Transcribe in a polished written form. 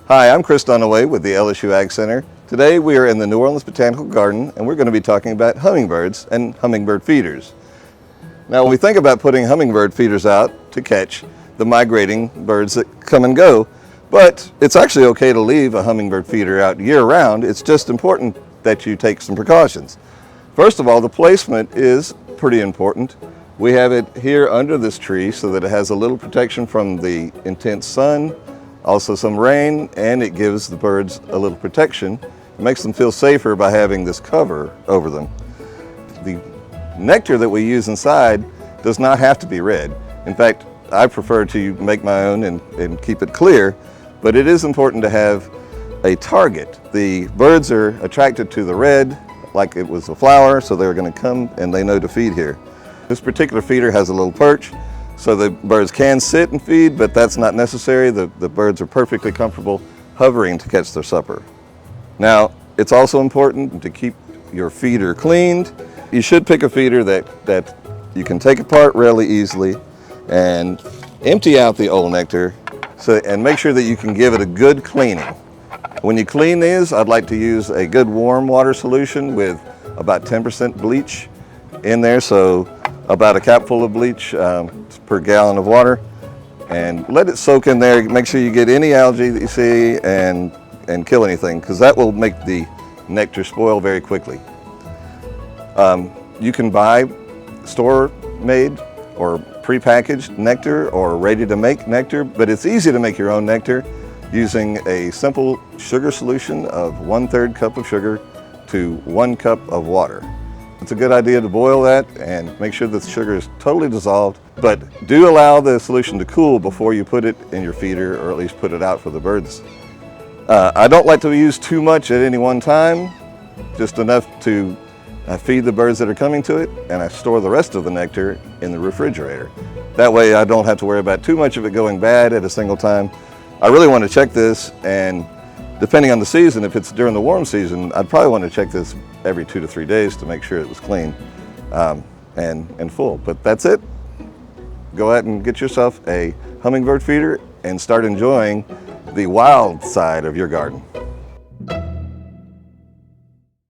Hi, I'm Chris Dunaway with the LSU Ag Center. Today we are in the New Orleans Botanical Garden and we're going to be talking about hummingbirds and hummingbird feeders. Now we think about putting hummingbird feeders out to catch the migrating birds that come and go, but it's actually okay to leave a hummingbird feeder out year-round. It's just important that you take some precautions. First of all, the placement is pretty important. We have it here under this tree so that it has a little protection from the intense sun, also some rain, and it gives the birds a little protection. It makes them feel safer by having this cover over them. The nectar that we use inside does not have to be red. In fact, I prefer to make my own and keep it clear, but it is important to have a target. The birds are attracted to the red like it was a flower, so they're going to come and they know to feed here. This particular feeder has a little perch, so the birds can sit and feed, but that's not necessary. The birds are perfectly comfortable hovering to catch their supper. Now, it's also important to keep your feeder cleaned. You should pick a feeder that you can take apart really easily and empty out the old nectar and make sure that you can give it a good cleaning. When you clean these, I'd like to use a good warm water solution with about 10% bleach in there, so about a capful of bleach per gallon of water, and let it soak in there. Make sure you get any algae that you see and kill anything, because that will make the nectar spoil very quickly. You can buy store-made or pre-packaged nectar or ready-to-make nectar, but it's easy to make your own nectar using a simple sugar solution of 1/3 cup of sugar to 1 cup of water. It's a good idea to boil that and make sure that the sugar is totally dissolved, but do allow the solution to cool before you put it in your feeder, or at least put it out for the birds. I don't like to use too much at any one time, just enough to feed the birds that are coming to it, and I store the rest of the nectar in the refrigerator. That way I don't have to worry about too much of it going bad at a single time. I really want to check this, and depending on the season, if it's during the warm season, I'd probably want to check this every 2 to 3 days to make sure it was clean and full. But that's it. Go out and get yourself a hummingbird feeder and start enjoying the wild side of your garden.